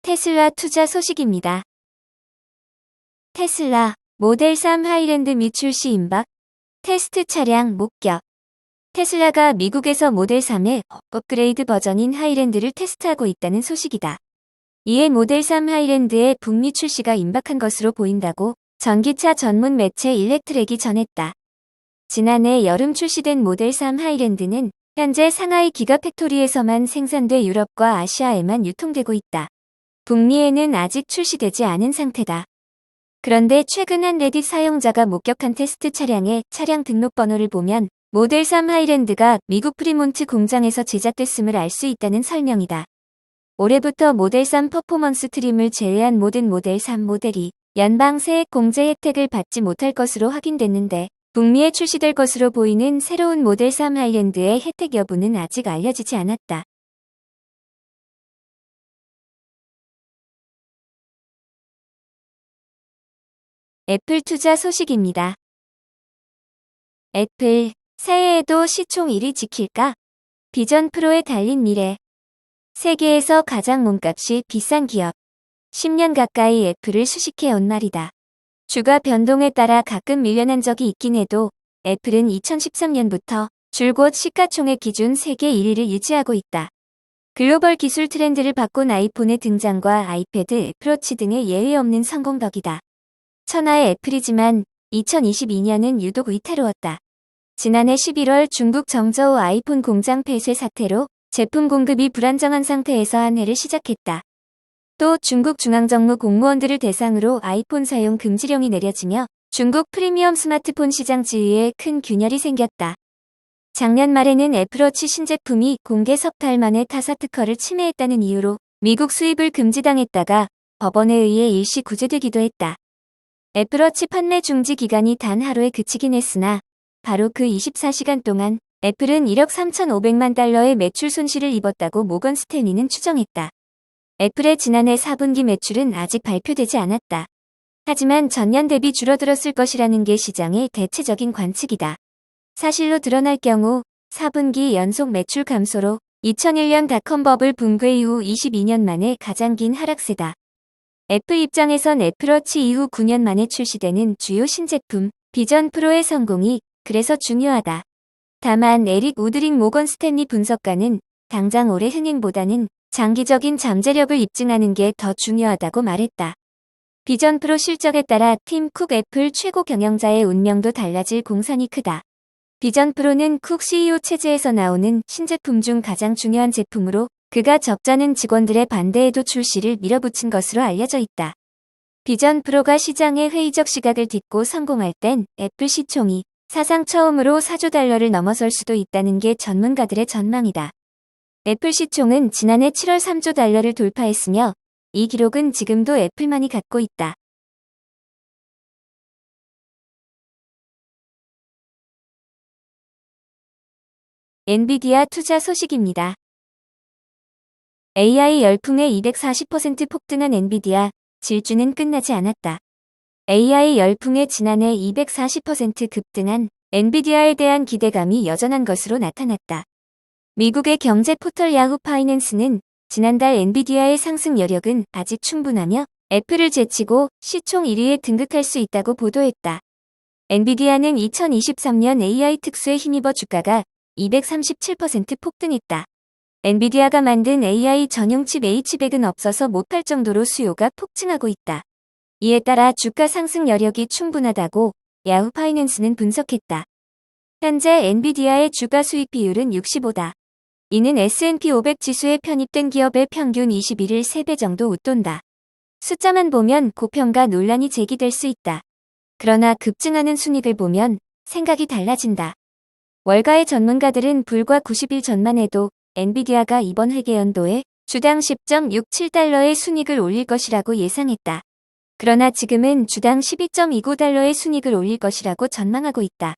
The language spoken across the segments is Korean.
테슬라 투자 소식입니다. 테슬라 모델 3 하이랜드 미 출시 임박, 테스트 차량 목격. 테슬라가 미국에서 모델 3의 업그레이드 버전인 하이랜드를 테스트하고 있다는 소식이다. 이에 모델 3 하이랜드의 북미 출시가 임박한 것으로 보인다고 전기차 전문 매체 일렉트랙이 전했다. 지난해 여름 출시된 모델 3 하이랜드는 현재 상하이 기가팩토리에서만 생산돼 유럽과 아시아에만 유통되고 있다. 북미에는 아직 출시되지 않은 상태다. 그런데 최근 한 레딧 사용자가 목격한 테스트 차량의 차량 등록번호를 보면 모델 3 하이랜드가 미국 프리몬트 공장에서 제작됐음을 알 수 있다는 설명이다. 올해부터 모델 3 퍼포먼스 트림을 제외한 모든 모델 3 모델이 연방 세액 공제 혜택을 받지 못할 것으로 확인됐는데, 북미에 출시될 것으로 보이는 새로운 모델 3 하이랜드의 혜택 여부는 아직 알려지지 않았다. 애플 투자 소식입니다. 애플, 새해에도 시총 1위 지킬까? 비전 프로에 달린 미래. 세계에서 가장 몸값이 비싼 기업. 10년 가까이 애플을 수식해온 말이다. 주가 변동에 따라 가끔 밀려난 적이 있긴 해도 애플은 2013년부터 줄곧 시가총액 기준 세계 1위를 유지하고 있다. 글로벌 기술 트렌드를 바꾼 아이폰의 등장과 아이패드, 애플워치 등의 예외 없는 성공 덕이다. 천하의 애플이지만 2022년은 유독 위태로웠다. 지난해 11월 중국 정저우 아이폰 공장 폐쇄 사태로 제품 공급이 불안정한 상태에서 한 해를 시작했다. 또 중국 중앙정부 공무원들을 대상으로 아이폰 사용 금지령이 내려지며 중국 프리미엄 스마트폰 시장 지위에 큰 균열이 생겼다. 작년 말에는 애플워치 신제품이 공개 석달 만에 타사 특허를 침해했다는 이유로 미국 수입을 금지당했다가 법원에 의해 일시 구제되기도 했다. 애플워치 판매 중지 기간이 단 하루에 그치긴 했으나 바로 그 24시간 동안 애플은 1억 3,500만 달러의 매출 손실을 입었다고 모건 스탠리는 추정했다. 애플의 지난해 4분기 매출은 아직 발표되지 않았다. 하지만 전년 대비 줄어들었을 것이라는 게 시장의 대체적인 관측이다. 사실로 드러날 경우 4분기 연속 매출 감소로 2001년 닷컴 버블 붕괴 이후 22년 만에 가장 긴 하락세다. 애플 입장에선 애플워치 이후 9년 만에 출시되는 주요 신제품 비전 프로의 성공이 그래서 중요하다. 다만 에릭 우드릭 모건 스탠리 분석가는 당장 올해 흥행보다는 장기적인 잠재력을 입증하는 게 더 중요하다고 말했다. 비전 프로 실적에 따라 팀 쿡 애플 최고 경영자의 운명도 달라질 공산이 크다. 비전 프로는 쿡 CEO 체제에서 나오는 신제품 중 가장 중요한 제품으로 그가 적잖은 직원들의 반대에도 출시를 밀어붙인 것으로 알려져 있다. 비전 프로가 시장의 회의적 시각을 딛고 성공할 땐 애플 시총이 사상 처음으로 4조 달러를 넘어설 수도 있다는 게 전문가들의 전망이다. 애플 시총은 지난해 7월 3조 달러를 돌파했으며 이 기록은 지금도 애플만이 갖고 있다. 엔비디아 투자 소식입니다. AI 열풍에 240% 폭등한 엔비디아, 질주는 끝나지 않았다. AI 열풍에 지난해 240% 급등한 엔비디아에 대한 기대감이 여전한 것으로 나타났다. 미국의 경제 포털 야후 파이낸스는 지난달 엔비디아의 상승 여력은 아직 충분하며 애플을 제치고 시총 1위에 등극할 수 있다고 보도했다. 엔비디아는 2023년 AI 특수에 힘입어 주가가 237% 폭등했다. 엔비디아가 만든 AI 전용 칩 H100은 없어서 못팔 정도로 수요가 폭증하고 있다. 이에 따라 주가 상승 여력이 충분하다고 야후 파이낸스는 분석했다. 현재 엔비디아의 주가 수익 비율은 65다. 이는 S&P 500 지수에 편입된 기업의 평균 21일 3배 정도 웃돈다. 숫자만 보면 고평가 논란이 제기될 수 있다. 그러나 급증하는 순익을 보면 생각이 달라진다. 월가의 전문가들은 불과 90일 전만 해도 엔비디아가 이번 회계연도에 주당 10.67달러의 순익을 올릴 것이라고 예상했다. 그러나 지금은 주당 12.29달러의 순익을 올릴 것이라고 전망하고 있다.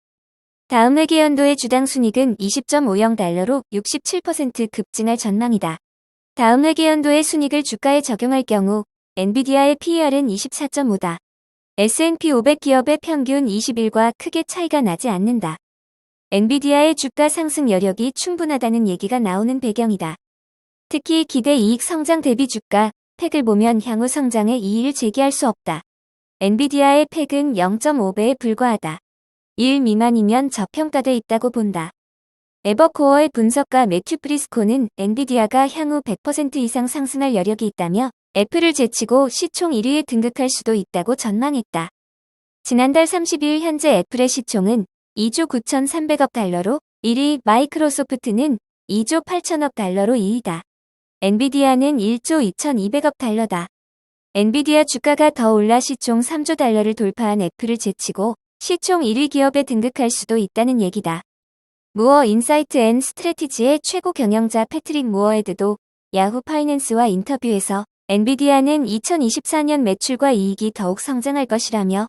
다음 회계연도의 주당 순익은 20.50달러로 67% 급증할 전망이다. 다음 회계연도의 순익을 주가에 적용할 경우 엔비디아의 PER은 24.5다. S&P 500 기업의 평균 21과 크게 차이가 나지 않는다. 엔비디아의 주가 상승 여력이 충분하다는 얘기가 나오는 배경이다. 특히 기대 이익 성장 대비 주가 팩을 보면 향후 성장에 이의를 제기할 수 없다. 엔비디아의 팩은 0.5배에 불과하다. 1 미만이면 저평가돼 있다고 본다. 에버코어의 분석가 매튜 프리스코는 엔비디아가 향후 100% 이상 상승할 여력이 있다며 애플을 제치고 시총 1위에 등극할 수도 있다고 전망했다. 지난달 30일 현재 애플의 시총은 2조 9,300억 달러로 1위, 마이크로소프트는 2조 8천억 달러로 2위다. 엔비디아는 1조 2,200억 달러다. 엔비디아 주가가 더 올라 시총 3조 달러를 돌파한 애플을 제치고 시총 1위 기업에 등극할 수도 있다는 얘기다. 무어 인사이트 앤 스트래티지의 최고 경영자 패트릭 무어헤드도 야후 파이낸스와 인터뷰에서 엔비디아는 2024년 매출과 이익이 더욱 성장할 것이라며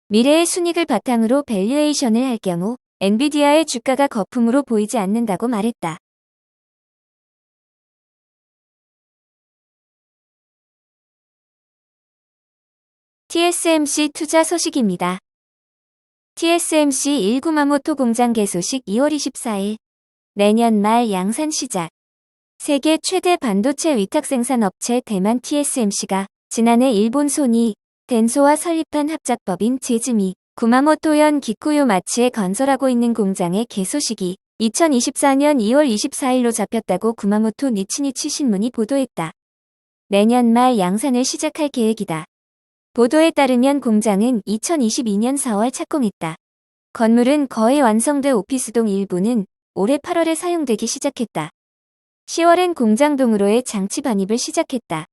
미래의 순이익을 바탕으로 밸류에이션을 할 경우 엔비디아의 주가가 거품으로 보이지 않는다고 말했다. TSMC 투자 소식입니다. TSMC 1 구마모토 공장 개소식 2월 24일. 내년 말 양산 시작. 세계 최대 반도체 위탁 생산 업체 대만 TSMC가 지난해 일본 소니, 덴소와 설립한 합작법인 제즈미, 구마모토현 기쿠요마치에 건설하고 있는 공장의 개소식이 2024년 2월 24일로 잡혔다고 구마모토 니치니치 신문이 보도했다. 내년 말 양산을 시작할 계획이다. 보도에 따르면 공장은 2022년 4월 착공했다. 건물은 거의 완성돼 오피스동 일부는 올해 8월에 사용되기 시작했다. 10월엔 공장 동으로의 장치 반입을 시작했다.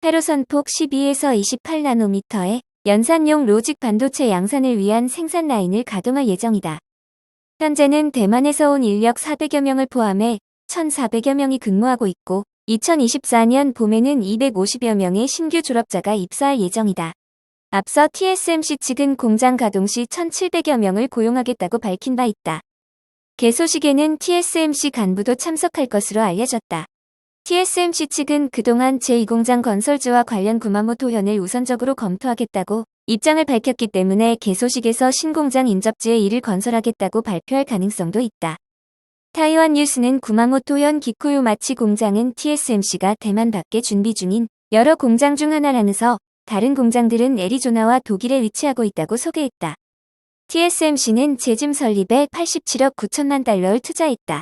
회로선폭 12에서 28나노미터의 연산용 로직 반도체 양산을 위한 생산 라인을 가동할 예정이다. 현재는 대만에서 온 인력 400여 명을 포함해 1,400여 명이 근무하고 있고 2024년 봄에는 250여 명의 신규 졸업자가 입사할 예정이다. 앞서 TSMC 측은 공장 가동 시 1,700여 명을 고용하겠다고 밝힌 바 있다. 개소식에는 TSMC 간부도 참석할 것으로 알려졌다. TSMC 측은 그동안 제2공장 건설주와 관련 구마모토현을 우선적으로 검토하겠다고 입장을 밝혔기 때문에 개소식에서 신공장 인접지에 이를 건설하겠다고 발표할 가능성도 있다. 타이완 뉴스는 구마모토현 기쿠요마치 공장은 TSMC가 대만 밖에 준비 중인 여러 공장 중 하나라면서 다른 공장들은 애리조나와 독일에 위치하고 있다고 소개했다. TSMC는 제즘 설립에 87억 9천만 달러를 투자했다.